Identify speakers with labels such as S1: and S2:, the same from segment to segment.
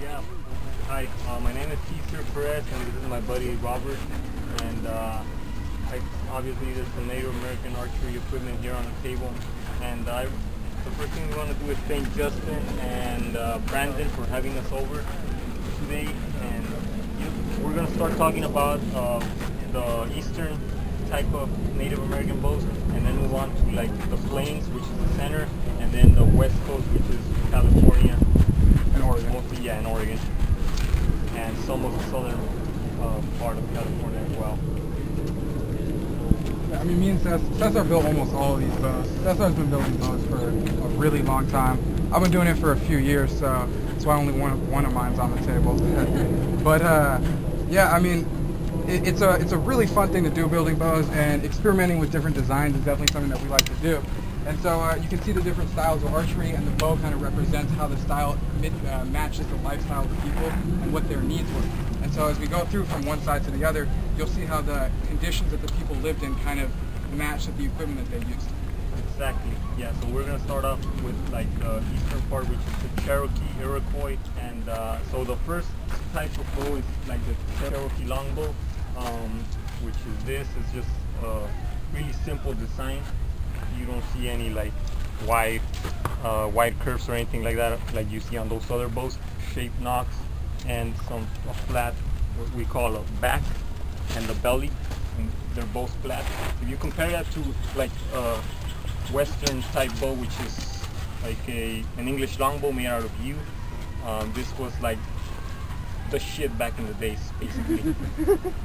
S1: Yeah, hi, my name is Cesar Perez, and this is my buddy Robert, and obviously there's some Native American archery equipment here on the table, and the first thing we want to do is thank Justin and Brandon for having us over today, and we're going to start talking about the eastern type of Native American bows, and then move on to like the plains, which is the center, and then the west coast, which is California and Oregon. Mostly, yeah, in Oregon, and some of the southern part of California as well.
S2: I mean, me and Cesar built almost all of these bows. Cesar's been building bows for a really long time. I've been doing it for a few years, so that's why only one of mine's on the table. But yeah, I mean, it's a really fun thing to do, building bows, and experimenting with different designs is definitely something that we like to do. And so you can see the different styles of archery, and the bow kind of represents how the style matches the lifestyle of the people and what their needs were. And so as we go through from one side to the other, you'll see how the conditions that the people lived in kind of match the equipment that they used.
S1: Exactly, yeah, so we're going to start off with like the eastern part, which is the Cherokee, Iroquois, and so the first type of bow is like the Cherokee longbow, which is this. It's just a really simple design. You don't see any like wide curves or anything like that like you see on those other bows. Shaped nocks and a flat, what we call a back, and the belly, and they're both flat. If you compare that to like a western type bow, which is like an English longbow made out of yew, this was like the shit back in the days, basically.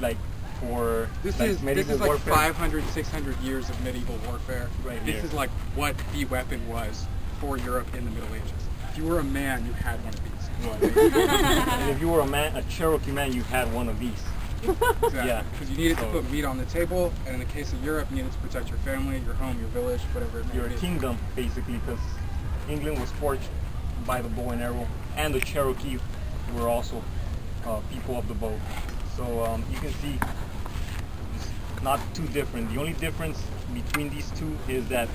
S1: Like for
S2: this
S1: like
S2: is
S1: medieval
S2: like
S1: warfare.
S2: 500, 600 years of medieval warfare.
S1: Right
S2: this
S1: here.
S2: is like what the weapon was for Europe in the Middle Ages. If you were a man, you had one of these.
S1: And if you were a Cherokee man, you had one of these.
S2: Exactly.
S1: Yeah.
S2: Because you needed to put meat on the table, and in the case of Europe, you needed to protect your family, your home, your village, whatever it may be.
S1: Your kingdom, basically, because England was forged by the bow and arrow, and the Cherokee were also people of the bow. So you can see it's not too different. The only difference between these two is that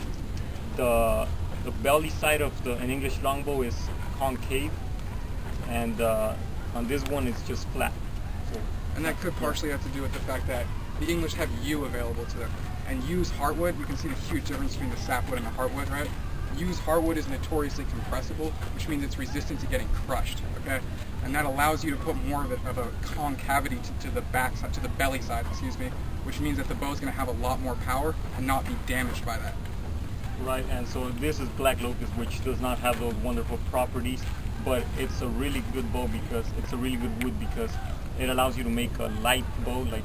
S1: the belly side of an English longbow is concave, and on this one it's just flat. So,
S2: and that could partially have to do with the fact that the English have yew available to them. And yew's heartwood, you can see the huge difference between the sapwood and the heartwood, right? Yew's heartwood is notoriously compressible, which means it's resistant to getting crushed, okay? And that allows you to put more of a concavity to the back side, to the belly side, excuse me, which means that the bow is going to have a lot more power and not be damaged by that.
S1: Right, and so this is black locust, which does not have those wonderful properties, but it's a really good bow because it's a really good wood because it allows you to make a light bow, like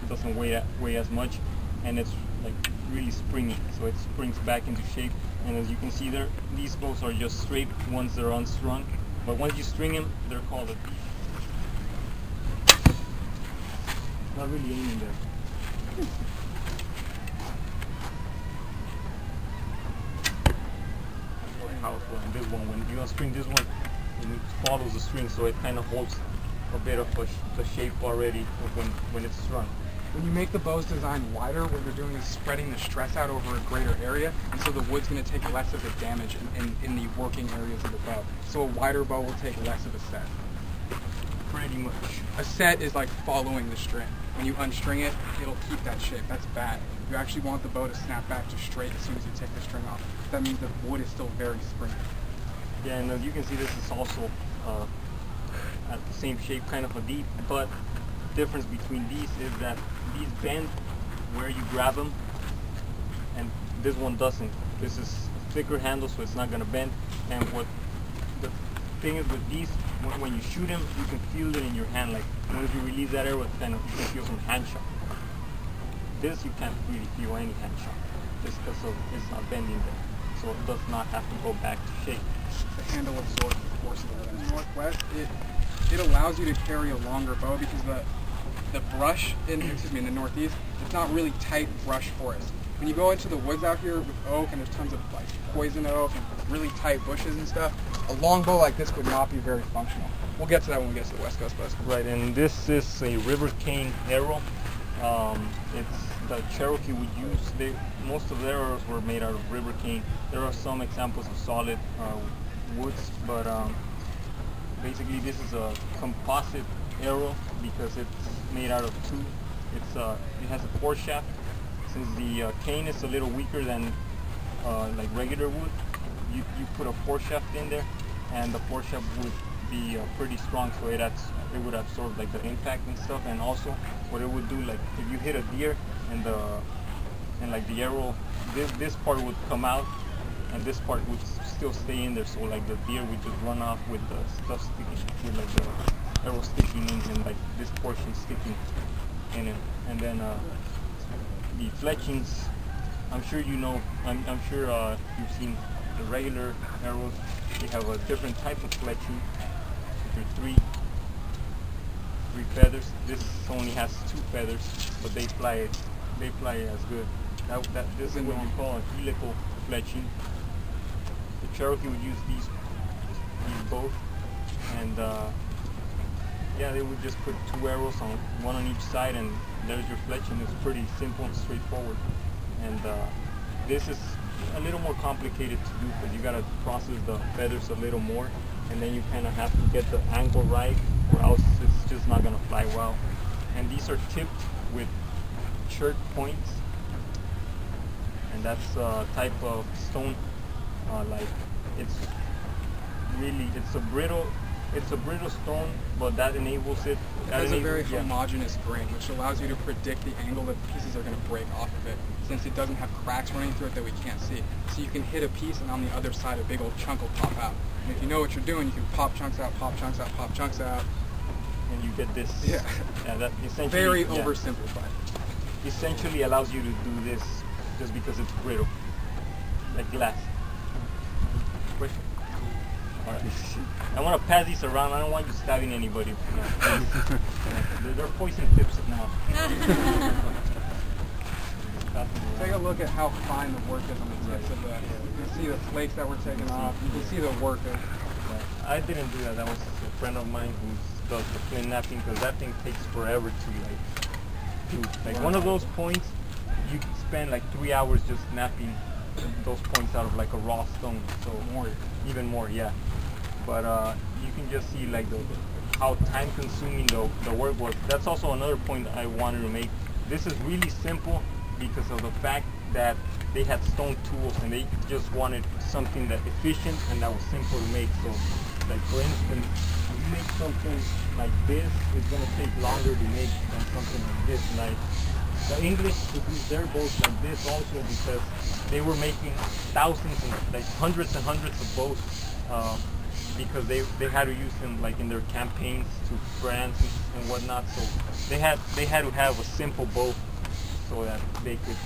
S1: doesn't weigh as much, and it's like really springy, so it springs back into shape. And as you can see there, these bows are just straight once they're unstrung, but once you string them, they're called a beast. Not really aiming there. Powerful. And this one, when you unstring this one, it follows the string, so it kind of holds a bit of the shape already when it's strung.
S2: When you make the bow's design wider, what you're doing is spreading the stress out over a greater area, and so the wood's going to take less of the damage in the working areas of the bow. So a wider bow will take less of a set.
S1: Pretty much.
S2: A set is like following the string. When you unstring it, it'll keep that shape. That's bad. You actually want the bow to snap back to straight as soon as you take the string off. That means the wood is still very springy.
S1: Yeah, and as you can see, this is also at the same shape, kind of a deep, but the difference between these is that these bend where you grab them, and this one doesn't. This is a thicker handle, so it's not going to bend. And what the thing is with these, when you shoot them, you can feel it in your hand. Like once you release that arrow, you can feel some hand shock. This you can't really feel any hand shock, just because it's not bending there. So it does not have to go back to shape.
S2: The handle absorbs the force of it. In the Northwest, it allows you to carry a longer bow because the brush in the Northeast, it's not really tight brush forest. When you go into the woods out here with oak, and there's tons of like poison oak and really tight bushes and stuff, a long bow like this would not be very functional. We'll get to that when we get to the West Coast.
S1: Right, and this is a river cane arrow. It's the Cherokee would use. Most of their arrows were made out of river cane. There are some examples of solid woods, but basically this is a composite arrow because it's made out of two. It has a fore shaft. Since the cane is a little weaker than like regular wood, you put a fore shaft in there, and the fore shaft would be pretty strong, so it would absorb like the impact and stuff. And also, what it would do, like if you hit a deer and like the arrow, this part would come out, and this part would still stay in there. So like the deer would just run off with the stuff sticking, with like the arrow sticking in, and like this portion sticking in it. And then the fletchings, I'm sure you know. I'm sure you've seen the regular arrows. They have a different type of fletching. There are three feathers. This only has 2 feathers, but they fly as good. This is what we call a helical fletching. The Cherokee would use these both, and yeah, they would just put 2 arrows on, one on each side, and there's your fletching. It's pretty simple and straightforward. And this is a little more complicated to do because you gotta process the feathers a little more, and then you kind of have to get the angle right, or else it's just not gonna fly well. And these are tipped with chert points, and that's a type of stone. Like it's a brittle stone, but that enables it.
S2: It has a very homogeneous grain, which allows you to predict the angle that the pieces are going to break off of it, since it doesn't have cracks running through it that we can't see. So you can hit a piece, and on the other side, a big old chunk will pop out. And if you know what you're doing, you can pop chunks out, pop chunks out, pop chunks out,
S1: and you get this.
S2: Yeah.
S1: That essentially,
S2: very oversimplified.
S1: Essentially allows you to do this just because it's brittle, like glass. Question? All right. I want to pass these around. I don't want you stabbing anybody. No, they're poison tips now.
S2: Take a look at how fine the work is on the tips of that. You can see the flakes that were taken off. You can see the work of.
S1: I didn't do that. That was a friend of mine who does the flint knapping, because that thing takes forever to like one of those points. You can spend like 3 hours just knapping those points out of like a raw stone. So even more, yeah. But you can just see like how time consuming the work was. That's also another point I wanted to make. This is really simple because of the fact that they had stone tools, and they just wanted something that efficient and that was simple to make. So like for instance, if you make something like this, it's going to take longer to make than something like this. Like the English would use their bows like this also because they were making thousands and like hundreds and hundreds of bows, because they had to use them like in their campaigns to France and whatnot. So they had to have a simple bow so that they could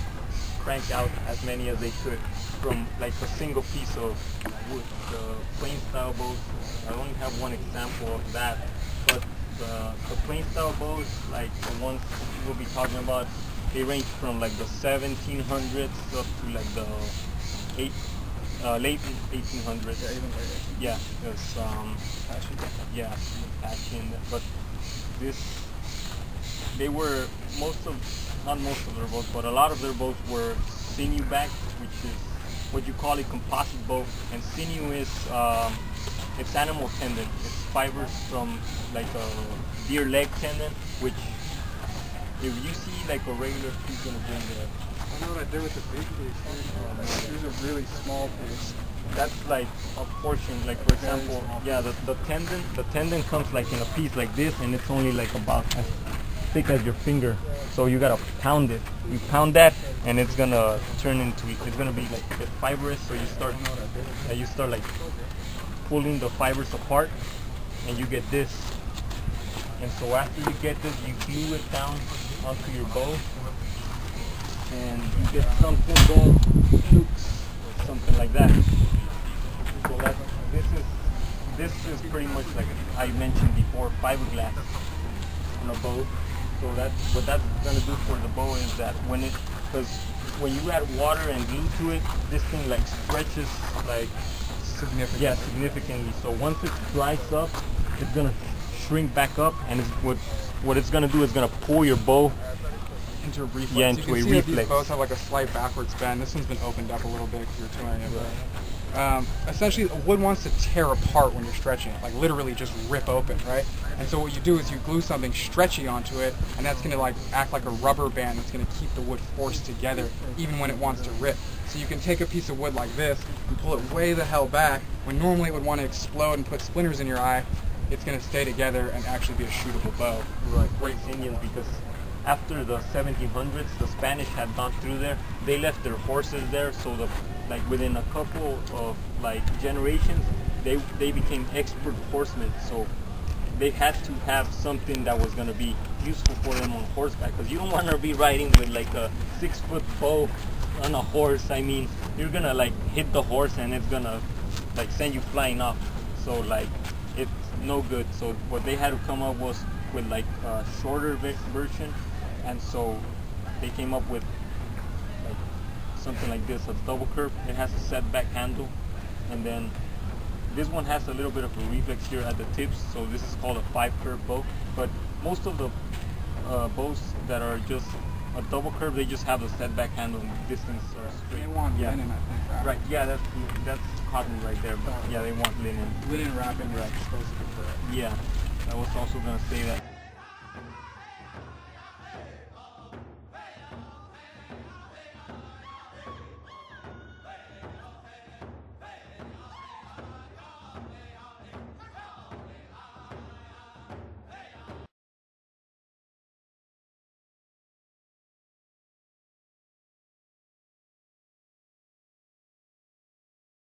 S1: crank out as many as they could from like a single piece of wood. The plain style bows, I only have one example of that, but the plain style bows, like the ones we'll be talking about, they range from like the 1700s up to like the late 1800s.
S2: Yeah, even later.
S1: Yeah, because yeah, passion. But they were not most of their bows, but a lot of their bows were sinew backed, which is what you call a composite bow. And sinew is it's animal tendon. It's fibers from like a deer leg tendon, which if you see like a regular, who's gonna bring the.
S2: I know what I did with the big piece. These are really small piece.
S1: That's like a portion, like for example, yeah, the tendon comes like in a piece like this, and it's only like about as thick as your finger. So you gotta pound it. You pound that, and it's gonna turn into, it's gonna be like fibrous. So you start like pulling the fibers apart, and you get this. And so after you get this, you glue it down onto your bow, and you get something going, something like that. So this is pretty much like I mentioned before, fiberglass on a bow. So what that's gonna do for the bow is that because when you add water and glue to it, this thing like stretches like significantly. So once it dries up, it's gonna shrink back up, and what it's gonna do is gonna pull your bow
S2: into a reflex.
S1: Yeah, into
S2: you can
S1: a
S2: see
S1: reflex.
S2: That these bows have like a slight backwards bend. This one's been opened up a little bit because you're touring it. essentially wood wants to tear apart when you're stretching it, like literally just rip open, right? And so what you do is you glue something stretchy onto it, and that's going to like act like a rubber band that's going to keep the wood forced together even when it wants to rip. So you can take a piece of wood like this and pull it way the hell back when normally it would want to explode and put splinters in your eye. It's going to stay together and actually be a shootable bow.
S1: Right, great Indians, because after the 1700s, the Spanish had gone through there. They left their horses there, so like within a couple of like generations, they became expert horsemen. So they had to have something that was going to be useful for them on horseback, because you don't want to be riding with like a 6-foot bow on a horse. I mean, you're going to like hit the horse and it's going to like send you flying off. So like it's no good. So what they had to come up was with like a shorter version, and so they came up with like something like this, a double curve. It has a setback handle, and then this one has a little bit of a reflex here at the tips, so this is called a 5-curve bow. But most of the bows that are just a double curve, they just have a setback handle and distance are straight.
S2: They want linen, I think,
S1: right? Yeah, that's cotton right there. But yeah, they want linen.
S2: Linen wrapping, right? Supposed to be correct.
S1: Yeah, I was also gonna say that.